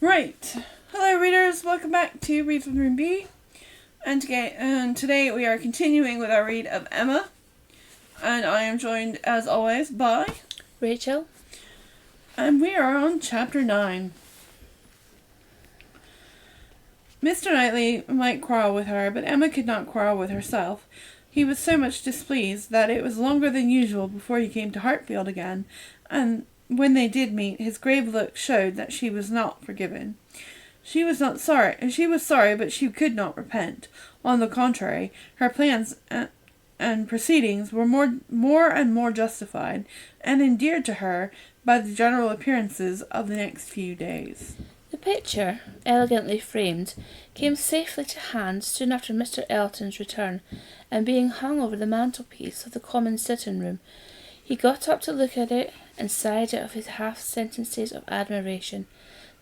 Right. Hello, readers. Welcome back to Read from Room B. And today we are continuing with our read of Emma. And I am joined, as always, by Rachel. And we are on Chapter 9. Mr. Knightley might quarrel with her, but Emma could not quarrel with herself. He was so much displeased that it was longer than usual before he came to Hartfield again, and when they did meet, his grave look showed that she was not forgiven. She was sorry, but she could not repent. On the contrary, her plans and proceedings were more and more justified, and endeared to her by the general appearances of the next few days. The picture, elegantly framed, came safely to hand soon after Mr. Elton's return, and being hung over the mantelpiece of the common sitting-room, he got up to look at it, and sighed out of his half-sentences of admiration,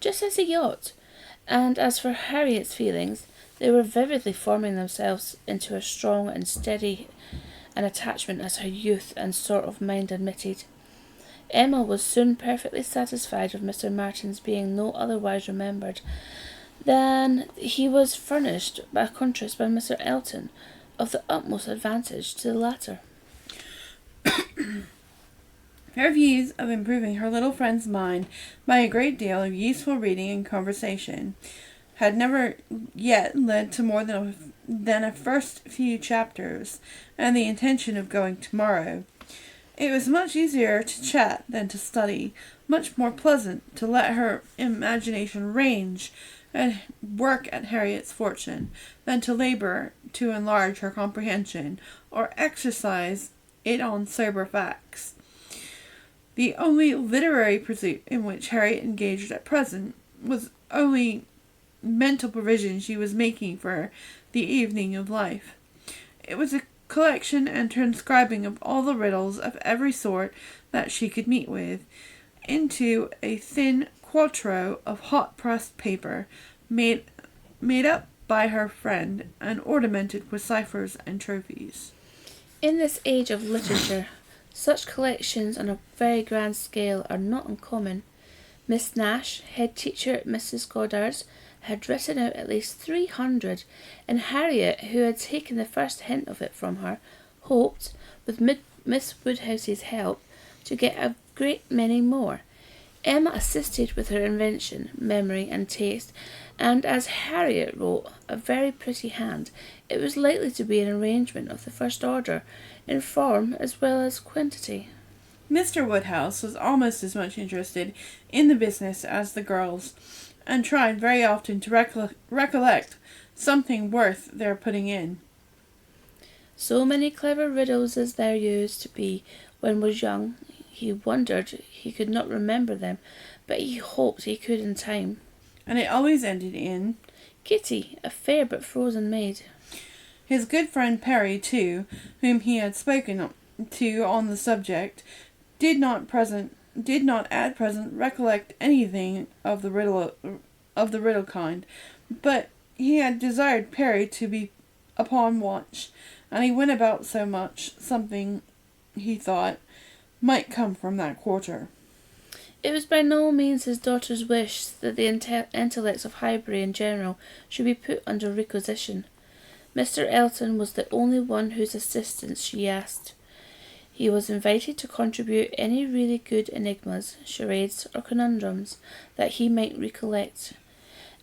just as he ought. And as for Harriet's feelings, they were vividly forming themselves into as strong and steady an attachment as her youth and sort of mind admitted. Emma was soon perfectly satisfied of Mr. Martin's being no otherwise remembered than he was furnished by contrast by Mr. Elton, of the utmost advantage to the latter. Her views of improving her little friend's mind by a great deal of useful reading and conversation had never yet led to more than a first few chapters, and the intention of going tomorrow. It was much easier to chat than to study, much more pleasant to let her imagination range and work at Harriet's fortune, than to labour to enlarge her comprehension, or exercise it on sober facts. The only literary pursuit in which Harriet engaged at present was only mental provision she was making for the evening of life. It was a collection and transcribing of all the riddles of every sort that she could meet with, into a thin quarto of hot-pressed paper, made up by her friend, and ornamented with ciphers and trophies. In this age of literature, such collections on a very grand scale are not uncommon. Miss Nash, head teacher at Mrs. Goddard's, had written out at least 300, and Harriet, who had taken the first hint of it from her, hoped, with Miss Woodhouse's help, to get a great many more. Emma assisted with her invention, memory, and taste, and as Harriet wrote a very pretty hand, it was likely to be an arrangement of the first order, in form as well as quantity. Mr. Woodhouse was almost as much interested in the business as the girls, and tried very often to recollect something worth their putting in. So many clever riddles as there used to be when was young, he wondered he could not remember them, but he hoped he could in time. And it always ended in Kitty, a fair but frozen maid. His good friend Perry, too, whom he had spoken to on the subject, did not at present recollect anything of the riddle kind, but he had desired Perry to be upon watch, and he went about so much something, he thought, might come from that quarter. It was by no means his daughter's wish that the intellects of Highbury in general should be put under requisition. Mr. Elton was the only one whose assistance she asked. He was invited to contribute any really good enigmas, charades, or conundrums that he might recollect,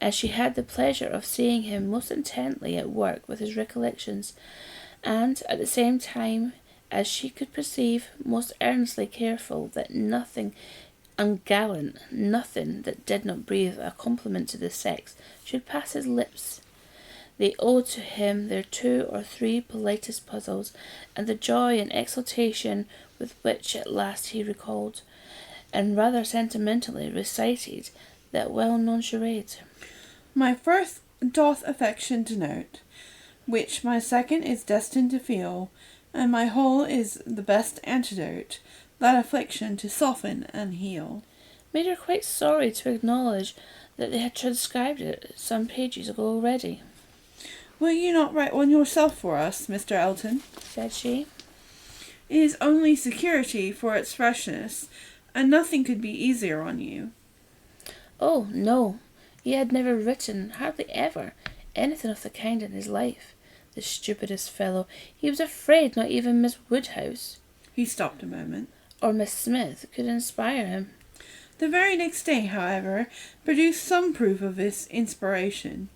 as she had the pleasure of seeing him most intently at work with his recollections, and at the same time, as she could perceive, most earnestly careful that nothing ungallant, nothing that did not breathe a compliment to the sex, should pass his lips. They owed to him their 2 or 3 politest puzzles, and the joy and exultation with which at last he recalled, and rather sentimentally recited, that well-known charade. My first doth affection denote, which my second is destined to feel, and my whole is the best antidote, that affliction to soften and heal. Made her quite sorry to acknowledge that they had transcribed it some pages ago already. Will you not write one yourself for us, Mr. Elton? Said she. It is only security for its freshness, and nothing could be easier on you. Oh, no, He had never written, hardly ever, anything of the kind in his life. The stupidest fellow. He was afraid not even Miss Woodhouse, He stopped a moment. or Miss Smith, could inspire him. The very next day, however, produced some proof of his inspiration.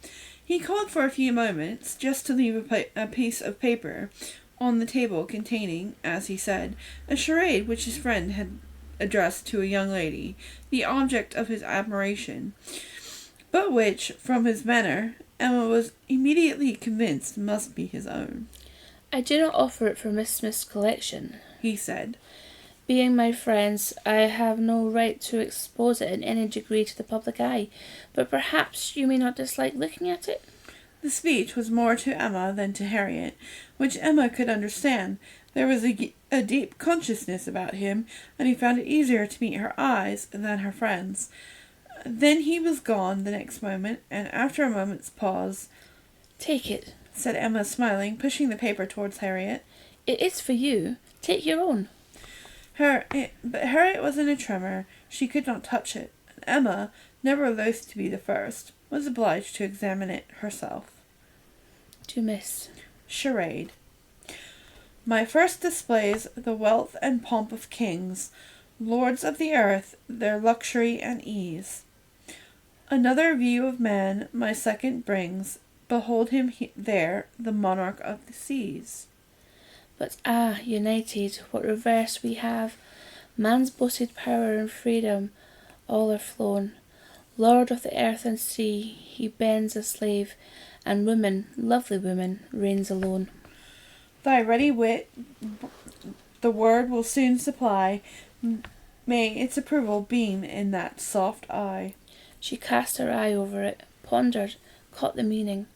He called for a few moments, just to leave a piece of paper on the table containing, as he said, a charade which his friend had addressed to a young lady, the object of his admiration, but which, from his manner, Emma was immediately convinced must be his own. "I do not offer it for Miss Smith's collection," He said. "Being my friends, I have no right to expose it in any degree to the public eye, but perhaps you may not dislike looking at it?" The speech was more to Emma than to Harriet, which Emma could understand. There was a deep consciousness about him, and he found it easier to meet her eyes than her friend's. Then he was gone the next moment, and after a moment's pause, "Take it," said Emma, smiling, pushing the paper towards Harriet. "It is for you. Take your own." But Harriet was in a tremor. She could not touch it. Emma, never loath to be the first, was obliged to examine it herself. To Miss. Charade. My first displays the wealth and pomp of kings, lords of the earth, their luxury and ease. Another view of man my second brings. Behold him there, the monarch of the seas. But united, what reverse we have! Man's boasted power and freedom all are flown. Lord of the earth and sea, he bends a slave, and woman, lovely woman, reigns alone. Thy ready wit the word will soon supply. May its approval beam in that soft eye. She cast her eye over it, pondered, caught the meaning,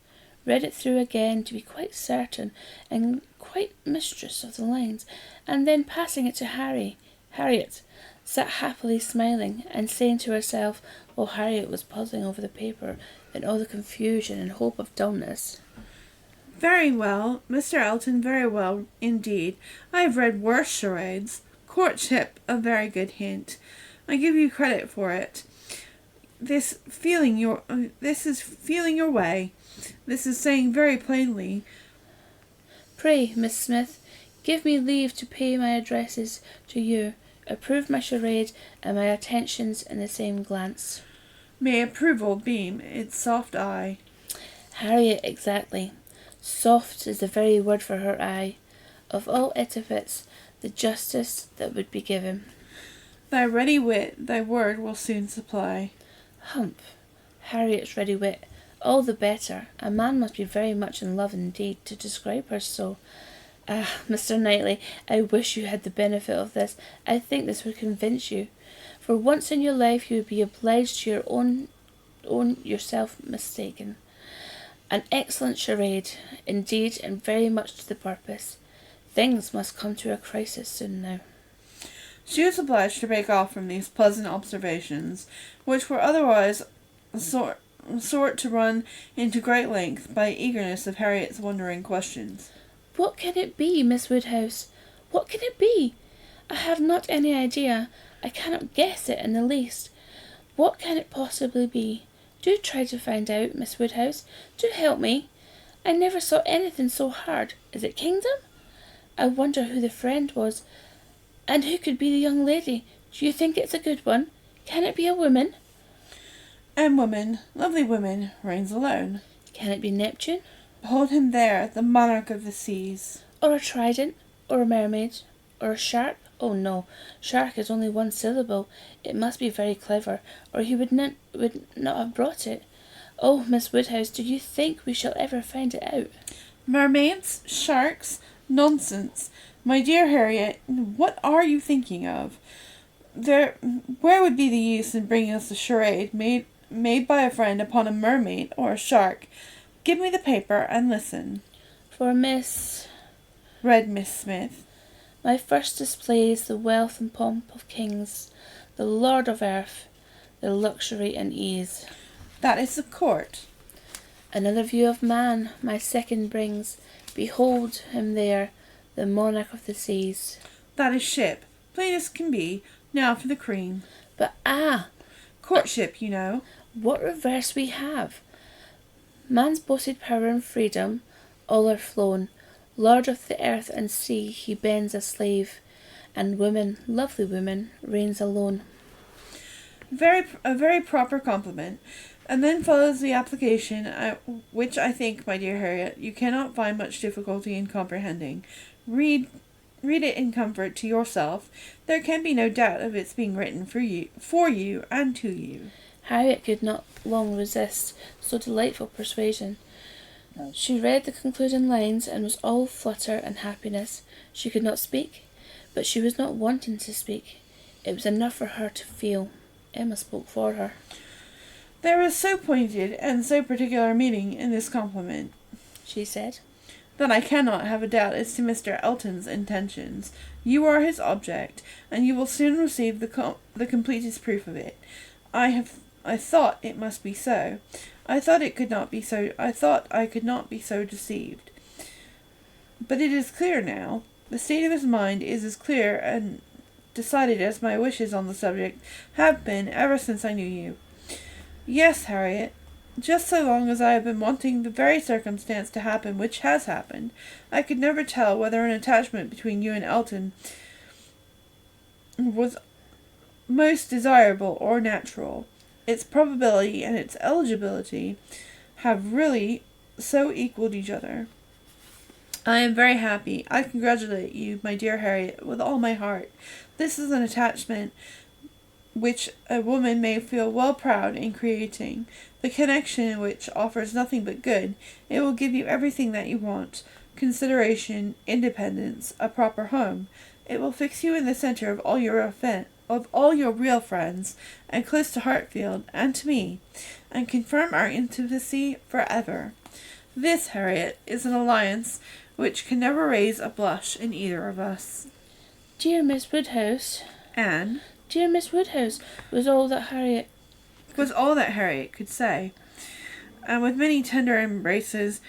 read it through again to be quite certain and quite mistress of the lines, and then passing it to Harriet sat happily smiling and saying to herself, while Harriet was puzzling over the paper in all the confusion and hope of dullness, Very well, Mr. Elton, very well indeed. I have read worse charades. Courtship, a very good hint. I give you credit for it. This is feeling your way. This is saying very plainly, "Pray, Miss Smith, give me leave to pay my addresses to you, approve my charade, and my attentions in the same glance." may approval beam its soft eye. Harriet, exactly. Soft is the very word for her eye. Of all epithets, the justest that would be given. Thy ready wit thy word will soon supply. Hump. Harriet's ready wit. All the better. A man must be very much in love indeed to describe her so. Mr. Knightley, I wish you had the benefit of this. I think this would convince you. For once in your life you would be obliged to own yourself mistaken. An excellent charade, indeed, and very much to the purpose. Things must come to a crisis soon now. She was obliged to break off from these pleasant observations, which were otherwise sort to run into great length by eagerness of Harriet's wondering questions. "What can it be, Miss Woodhouse? What can it be? I have not any idea. I cannot guess it in the least. What can it possibly be? Do try to find out, Miss Woodhouse. Do help me. I never saw anything so hard. Is it kingdom? I wonder who the friend was, and who could be the young lady. Do you think it's a good one? Can it be a woman? And woman, lovely woman, reigns alone. Can it be Neptune? Behold him there, the monarch of the seas. Or a trident? Or a mermaid? Or a shark? Oh no, shark is only one syllable. It must be very clever, or he would not have brought it. Oh, Miss Woodhouse, do you think we shall ever find it out?" Mermaids? Sharks? Nonsense. My dear Harriet, what are you thinking of? Where would be the use in bringing us a charade made by a friend upon a mermaid or a shark? Give me the paper and listen. "For Miss," read Miss Smith, "my first displays the wealth and pomp of kings, the lord of earth, the luxury and ease. That is the court. Another view of man my second brings. Behold him there, the monarch of the seas. That is ship, plain as can be. Now for the cream. But Courtship, you know. What reverse we have! Man's boasted power and freedom, all are flown. Lord of the earth and sea, he bends a slave, and woman, lovely woman, reigns alone. A very proper compliment. And then follows the application, which I think, my dear Harriet, you cannot find much difficulty in comprehending. Read it in comfort to yourself. There can be no doubt of its being written for you, and to you. Harriet could not long resist so delightful persuasion. She read the concluding lines and was all flutter and happiness. She could not speak, but she was not wanting to speak. It was enough for her to feel. Emma spoke for her. There is so pointed and so particular meaning in this compliment, she said, that I cannot have a doubt as to Mr. Elton's intentions. You are his object, and you will soon receive the completest proof of it. I thought it must be so. I thought I could not be so deceived. But it is clear now. The state of his mind is as clear and decided as my wishes on the subject have been ever since I knew you. Yes, Harriet, just so long as I have been wanting the very circumstance to happen which has happened, I could never tell whether an attachment between you and Elton was most desirable or natural. Its probability and its eligibility have really so equalled each other. I am very happy. I congratulate you, my dear Harriet, with all my heart. This is an attachment which a woman may feel well proud in creating, the connection in which offers nothing but good. It will give you everything that you want, consideration, independence, a proper home. It will fix you in the center of all your real friends, and close to Hartfield and to me, and confirm our intimacy forever. This, Harriet, is an alliance which can never raise a blush in either of us. Dear Miss Woodhouse, Anne, dear Miss Woodhouse, was all that Harriet could say, and with many tender embraces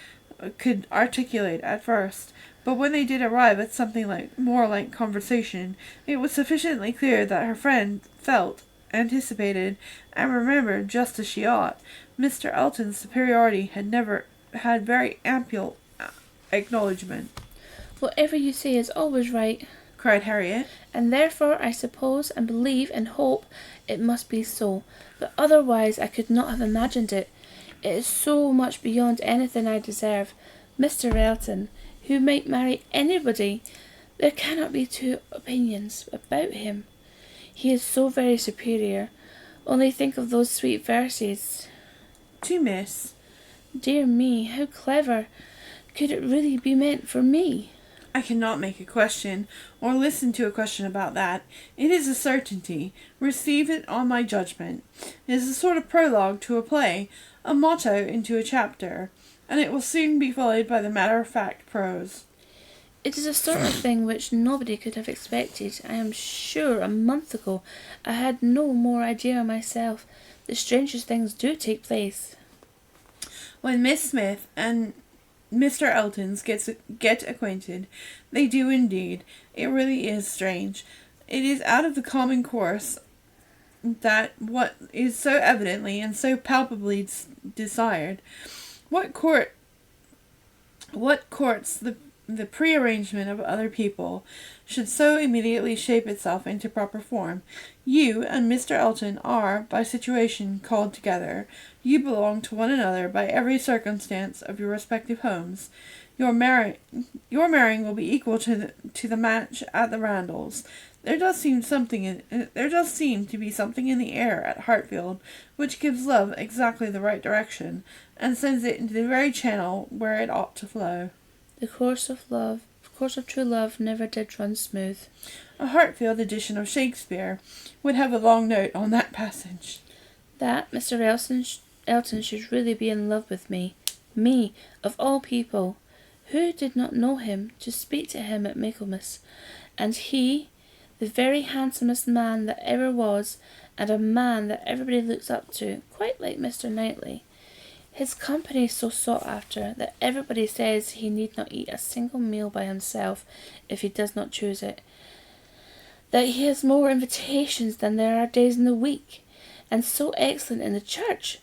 could articulate at first. But when they did arrive at something more like conversation, it was sufficiently clear that her friend felt, anticipated, and remembered just as she ought. Mr. Elton's superiority had very ample acknowledgment. Whatever you say is always right, cried Harriet. And therefore I suppose and believe and hope it must be so. But otherwise I could not have imagined it. It is so much beyond anything I deserve. Mr. Elton, who might marry anybody, there cannot be two opinions about him. He is so very superior. Only think of those sweet verses. To Miss. Dear me, how clever. Could it really be meant for me? I cannot make a question, or listen to a question about that. It is a certainty. Receive it on my judgment. It is a sort of prologue to a play, a motto into a chapter, and it will soon be followed by the matter-of-fact prose. It is a sort of thing which nobody could have expected. I am sure a month ago I had no more idea myself. The strangest things do take place. When Miss Smith and Mr. Elton's get acquainted, they do indeed. It really is strange. It is out of the common course that what is so evidently and so palpably desired. What courts the prearrangement of other people should so immediately shape itself into proper form. You and Mr. Elton are, by situation, called together. You belong to one another by every circumstance of your respective homes. Your marrying will be equal to the match at the Randalls. There does seem to be something in the air at Hartfield which gives love exactly the right direction, and sends it into the very channel where it ought to flow. The course of true love never did run smooth. A Hartfield edition of Shakespeare would have a long note on that passage. That Mr. Elton should really be in love with me. Me, of all people. Who did not know him, to speak to him at Michaelmas? And he, the very handsomest man that ever was, and a man that everybody looks up to, quite like Mr. Knightley. His company is so sought after that everybody says he need not eat a single meal by himself if he does not choose it. That he has more invitations than there are days in the week, and so excellent in the church.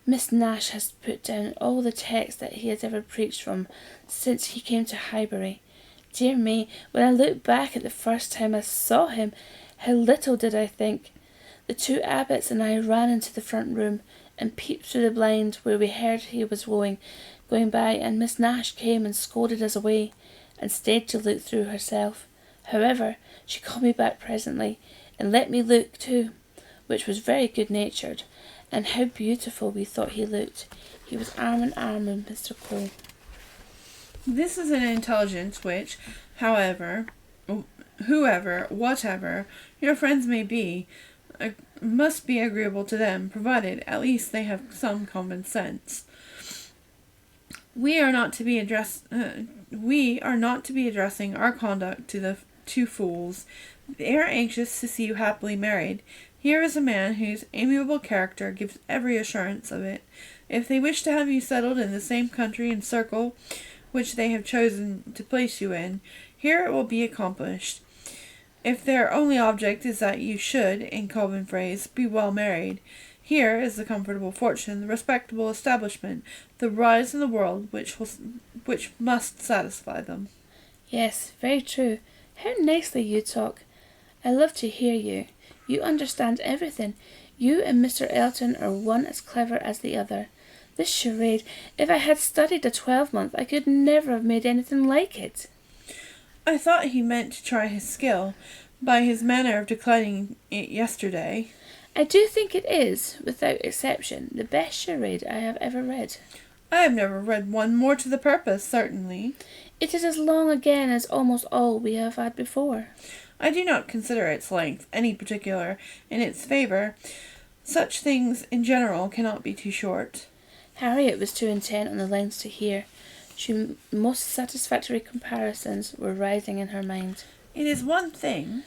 Miss Nash has put down all the texts that he has ever preached from since he came to Highbury. Dear me, when I look back at the first time I saw him, how little did I think. The two abbots and I ran into the front room and peeped through the blind where we heard he was going by, and Miss Nash came and scolded us away, and stayed to look through herself. However, she called me back presently, and let me look too, which was very good-natured, and how beautiful we thought he looked. He was arm in arm with Mr. Cole. This is an intelligence which, however, whoever, whatever your friends may be, must be agreeable to them, provided at least they have some common sense. We are not to be addressing our conduct to the two fools. They are anxious to see you happily married. Here is a man whose amiable character gives every assurance of it. If they wish to have you settled in the same country and circle which they have chosen to place you in, here it will be accomplished. If their only object is that you should, in common phrase, be well married, here is the comfortable fortune, the respectable establishment, the rise in the world which must satisfy them. Yes, very true. How nicely you talk. I love to hear you. You understand everything. You and Mr. Elton are one as clever as the other. This charade, if I had studied a 12-month, I could never have made anything like it. I thought he meant to try his skill, by his manner of declining it yesterday. I do think it is, without exception, the best charade I have ever read. I have never read one more to the purpose, certainly. It is as long again as almost all we have had before. I do not consider its length any particular in its favour. Such things in general cannot be too short. Harriet was too intent on the lines to hear. Most satisfactory comparisons were rising in her mind. It is one thing,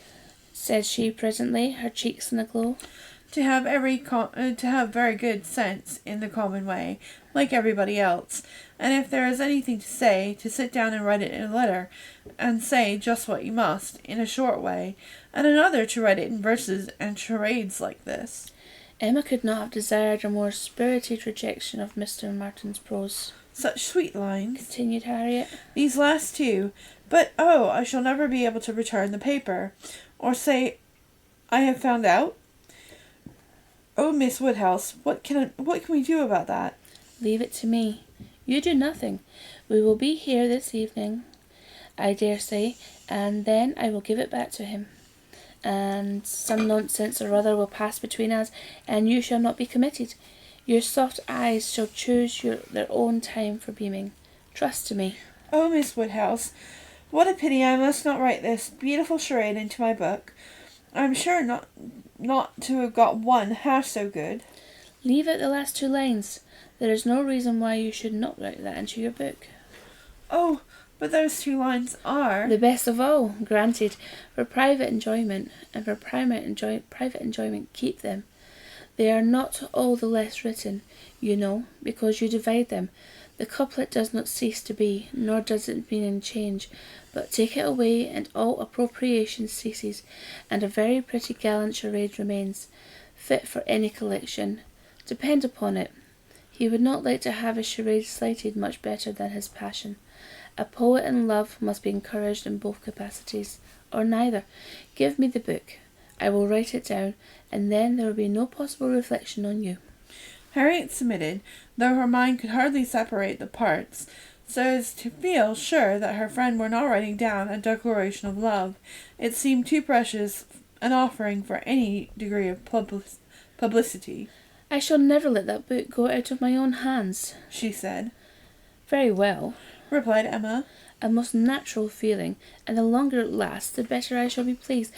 said she presently, her cheeks in a glow, to have very good sense in the common way, like everybody else, and if there is anything to say, to sit down and write it in a letter, and say just what you must, in a short way, and another to write it in verses and charades like this. Emma could not have desired a more spirited rejection of Mr. Martin's prose. Such sweet lines, continued Harriet. These last two, but oh, I shall never be able to return the paper, or say, I have found out. Oh, Miss Woodhouse, what can we do about that? Leave it to me. You do nothing. We will be here this evening, I dare say, and then I will give it back to him. And some nonsense or other will pass between us, and you shall not be committed. Your soft eyes shall choose their own time for beaming. Trust to me. Oh, Miss Woodhouse, what a pity I must not write this beautiful charade into my book. I am sure not to have got one half so good. Leave out the last two lines. There is no reason why you should not write that into your book. Oh, but those two lines are... The best of all, granted. For private enjoyment, and for private enjoyment, keep them. They are not all the less written, you know, because you divide them. The couplet does not cease to be, nor does its meaning change, but take it away, and all appropriation ceases, and a very pretty gallant charade remains, fit for any collection. Depend upon it, he would not like to have his charade slighted much better than his passion. A poet in love must be encouraged in both capacities, or neither. Give me the book. I will write it down, and then there will be no possible reflection on you. Harriet submitted, though her mind could hardly separate the parts, so as to feel sure that her friend were not writing down a declaration of love. It seemed too precious an offering for any degree of publicity. I shall never let that book go out of my own hands, she said. Very well, replied Emma. A most natural feeling, and the longer it lasts, the better I shall be pleased.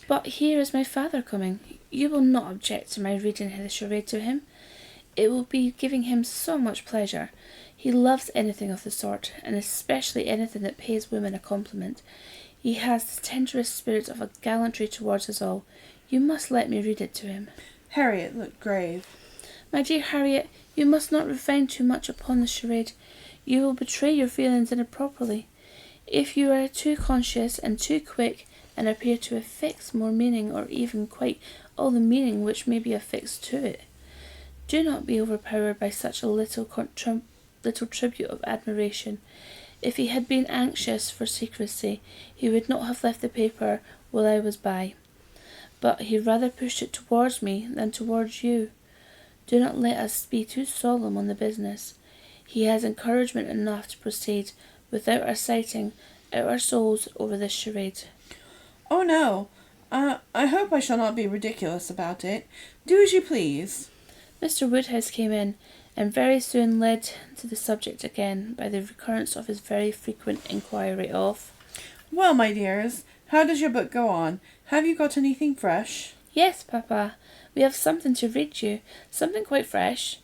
But here is my father coming. You will not object to my reading the charade to him. It will be giving him so much pleasure. He loves anything of the sort, and especially anything that pays women a compliment. He has the tenderest spirit of a gallantry towards us all. You must let me read it to him. Harriet looked grave. My dear Harriet, you must not refine too much upon the charade. You will betray your feelings improperly. If you are too conscious and too quick, and appear to affix more meaning, or even quite all the meaning which may be affixed to it. Do not be overpowered by such a little tribute of admiration. If he had been anxious for secrecy, he would not have left the paper while I was by. But he rather pushed it towards me than towards you. Do not let us be too solemn on the business. He has encouragement enough to proceed without our citing out our souls over this charade. Oh no, I hope I shall not be ridiculous about it. Do as you please. Mr. Woodhouse came in, and very soon led to the subject again by the recurrence of his very frequent inquiry of, Well, my dears, how does your book go on? Have you got anything fresh? Yes, Papa, we have something to read you, something quite fresh.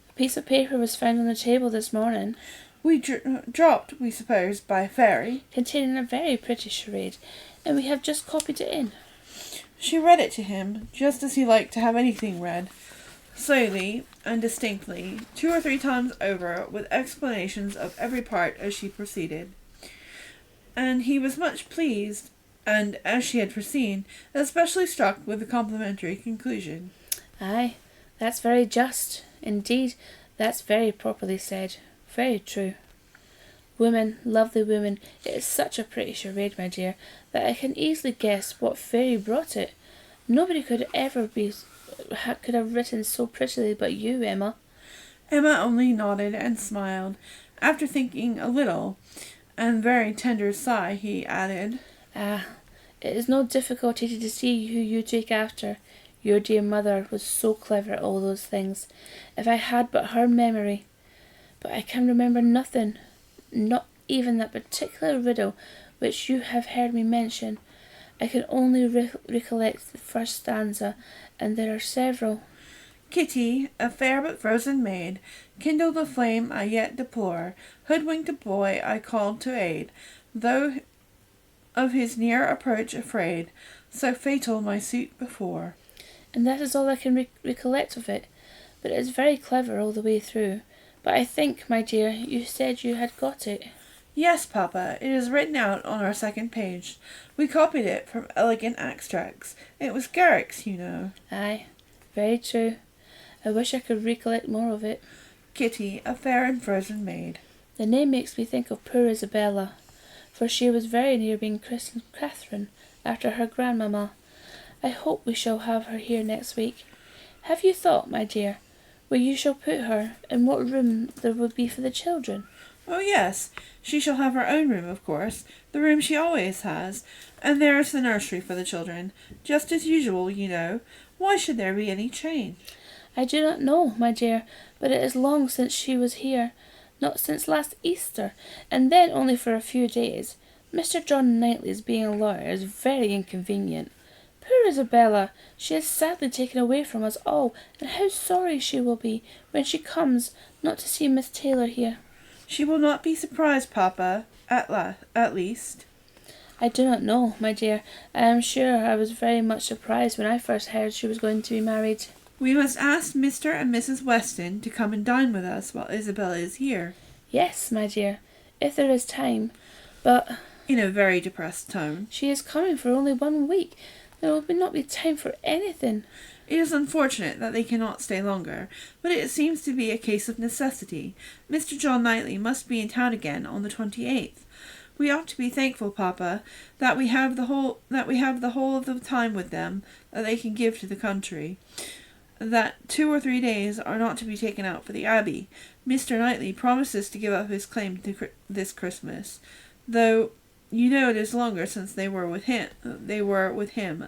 A piece of paper was found on the table this morning, We dropped, we suppose, by a fairy. containing a very pretty charade, and we have just copied it in. She read it to him, just as he liked to have anything read, slowly and distinctly, 2 or 3 times over, with explanations of every part as she proceeded. And he was much pleased, and, as she had foreseen, especially struck with the complimentary conclusion. Aye, that's very just. Indeed, that's very properly said. Very true. Woman, lovely woman, it is such a pretty charade, my dear, that I can easily guess what fairy brought it. Nobody could have written so prettily but you, Emma. Emma only nodded and smiled. After thinking a little, and very tender sigh, he added, Ah, it is no difficulty to see who you take after. Your dear mother was so clever at all those things. If I had but her memory. But I can remember nothing, not even that particular riddle which you have heard me mention. I can only recollect the first stanza, and there are several. Kitty, a fair but frozen maid, kindled a flame I yet deplore, hoodwinked a boy I called to aid, though of his near approach afraid, so fatal my suit before. And that is all I can recollect of it, but it is very clever all the way through. But I think, my dear, you said you had got it. Yes, Papa, it is written out on our second page. We copied it from Elegant Extracts. It was Garrick's, you know. Aye, very true. I wish I could recollect more of it. Kitty, a fair and frozen maid. The name makes me think of poor Isabella, for she was very near being christened Catherine, after her grandmamma. I hope we shall have her here next week. Have you thought, my dear, where you shall put her, and what room there will be for the children? Oh, yes, she shall have her own room, of course, the room she always has, and there is the nursery for the children, just as usual, you know. Why should there be any change? I do not know, my dear, but it is long since she was here, not since last Easter, and then only for a few days. Mr. John Knightley's being a lawyer is very inconvenient. Poor Isabella, she is sadly taken away from us all, and how sorry she will be when she comes not to see Miss Taylor here. She will not be surprised, Papa, at least. I do not know, my dear. I am sure I was very much surprised when I first heard she was going to be married. We must ask Mr. and Mrs. Weston to come and dine with us while Isabella is here. Yes, my dear, if there is time. But, in a very depressed tone, she is coming for only 1 week. There will not be time for anything. It is unfortunate that they cannot stay longer, but it seems to be a case of necessity. Mr. John Knightley must be in town again on the 28th. We ought to be thankful, Papa, that we have the whole of the time with them that they can give to the country. That 2 or 3 days are not to be taken out for the Abbey. Mr. Knightley promises to give up his claim to this Christmas, though you know it is longer since they were with him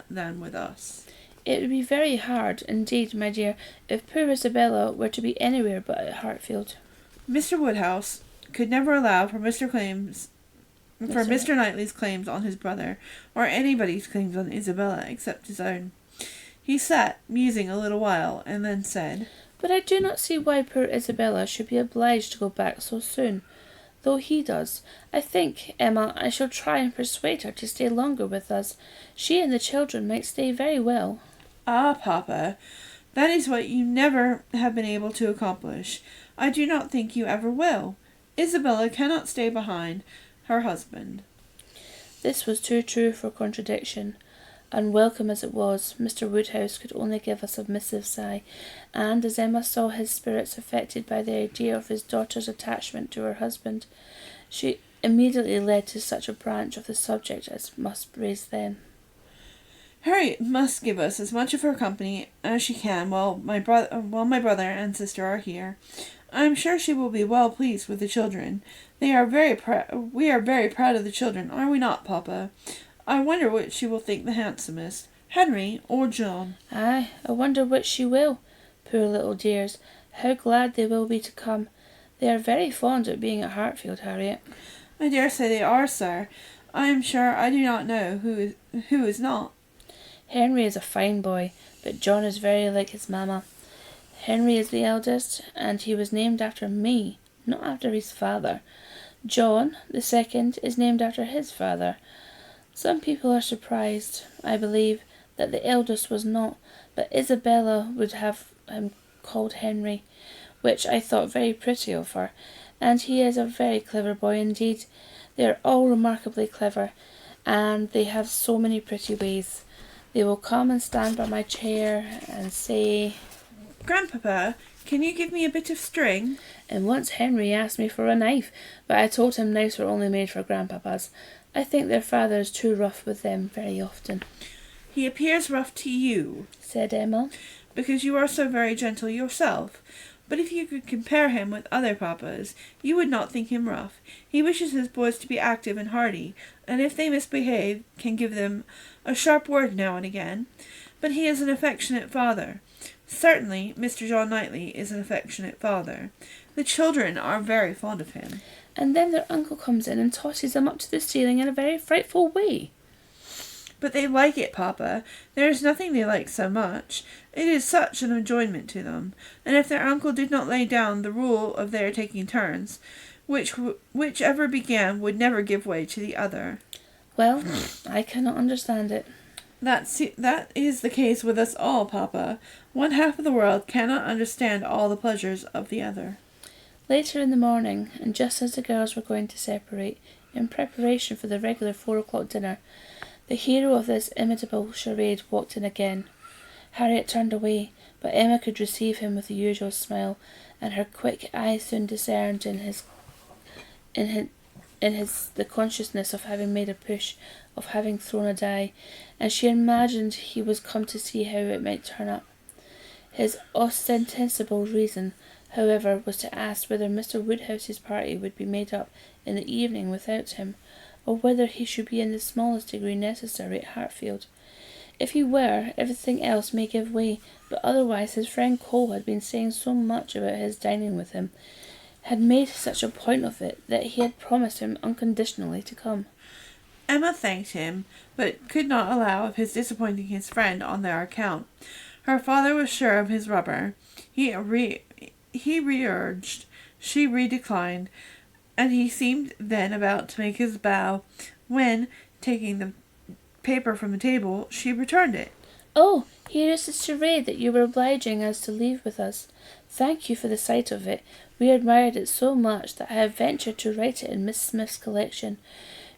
than with us. It would be very hard, indeed, my dear, if poor Isabella were to be anywhere but at Hartfield. Mr. Woodhouse could never allow for Mr. Knightley's claims on his brother, or anybody's claims on Isabella except his own. He sat, musing a little while, and then said, But I do not see why poor Isabella should be obliged to go back so soon, though he does. I think, Emma, I shall try and persuade her to stay longer with us. She and the children might stay very well. Ah, Papa, that is what you never have been able to accomplish. I do not think you ever will. Isabella cannot stay behind her husband. This was too true for contradiction. Unwelcome as it was, Mr. Woodhouse could only give a submissive sigh, and as Emma saw his spirits affected by the idea of his daughter's attachment to her husband, she immediately led to such a branch of the subject as must raise then. Harriet must give us as much of her company as she can while my brother and sister are here. I am sure she will be well pleased with the children. We are very proud of the children, are we not, Papa? I wonder which she will think the handsomest, Henry or John. Aye, I wonder which she will. Poor little dears, how glad they will be to come. They are very fond of being at Hartfield, Harriet. I dare say they are, sir. I am sure I do not know who is not. Henry is a fine boy, but John is very like his mamma. Henry is the eldest, and he was named after me, not after his father. John, the second, is named after his father. Some people are surprised, I believe, that the eldest was not, but Isabella would have him called Henry, which I thought very pretty of her, and he is a very clever boy indeed. They are all remarkably clever, and they have so many pretty ways. They will come and stand by my chair and say, Grandpapa, can you give me a bit of string? And once Henry asked me for a knife, but I told him knives were only made for grandpapas. I think their father is too rough with them very often. He appears rough to you, said Emma, because you are so very gentle yourself. But if you could compare him with other papas, you would not think him rough. He wishes his boys to be active and hardy, and if they misbehave, can give them a sharp word now and again. But he is an affectionate father. Certainly, Mr. John Knightley is an affectionate father. The children are very fond of him. And then their uncle comes in and tosses them up to the ceiling in a very frightful way. But they like it, Papa. There is nothing they like so much. It is such an enjoyment to them. And if their uncle did not lay down the rule of their taking turns, whichever began would never give way to the other. Well, I cannot understand it. That is the case with us all, Papa. One half of the world cannot understand all the pleasures of the other. Later in the morning, and just as the girls were going to separate, in preparation for the regular 4 o'clock dinner, the hero of this imitable charade walked in again. Harriet turned away, but Emma could receive him with the usual smile, and her quick eye soon discerned the consciousness of having made a push, of having thrown a die, and she imagined he was come to see how it might turn up. His ostensible reason, however, was to ask whether Mr. Woodhouse's party would be made up in the evening without him, or whether he should be in the smallest degree necessary at Hartfield. If he were, everything else may give way, but otherwise his friend Cole had been saying so much about his dining with him, had made such a point of it, that he had promised him unconditionally to come. Emma thanked him, but could not allow of his disappointing his friend on their account. Her father was sure of his rubber. He re-urged, she re-declined, and he seemed then about to make his bow, when, taking the paper from the table, she returned it. Oh, here is the charade that you were obliging us to leave with us. Thank you for the sight of it. We admired it so much that I have ventured to write it in Miss Smith's collection.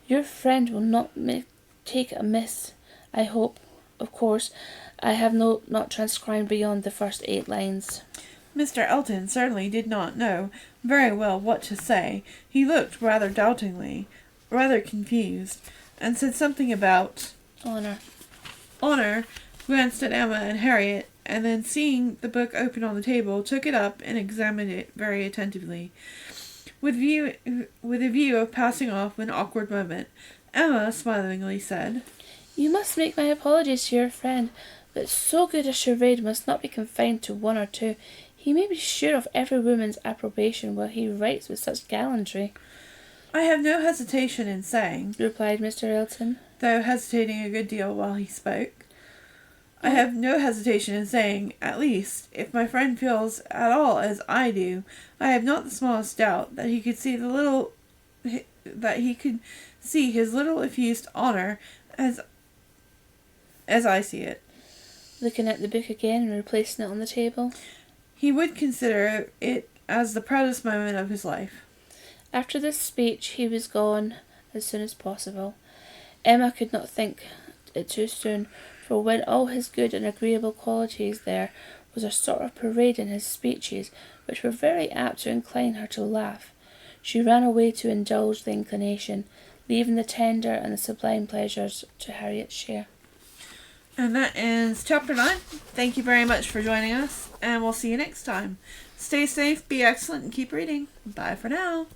Your friend will not take it amiss, I hope. Of course, I have not transcribed beyond the first 8 lines. Mr. Elton certainly did not know very well what to say. He looked rather doubtingly, rather confused, and said something about Honour, glanced at Emma and Harriet, and then seeing the book open on the table, took it up and examined it very attentively, with a view of passing off an awkward moment. Emma smilingly said, You must make my apologies to your friend, but so good a charade must not be confined to 1 or 2. He may be sure of every woman's approbation while he writes with such gallantry. I have no hesitation in saying, replied Mr. Elton, though hesitating a good deal while he spoke, I have no hesitation in saying, at least, if my friend feels at all as I do, I have not the smallest doubt that he could see his little effused honour as I see it. Looking at the book again and replacing it on the table. He would consider it as the proudest moment of his life. After this speech he was gone as soon as possible. Emma could not think it too soon, for when all his good and agreeable qualities there was a sort of parade in his speeches, which were very apt to incline her to laugh. She ran away to indulge the inclination, leaving the tender and the sublime pleasures to Harriet's share. And that ends chapter 9. Thank you very much for joining us, and we'll see you next time. Stay safe, be excellent, and keep reading. Bye for now.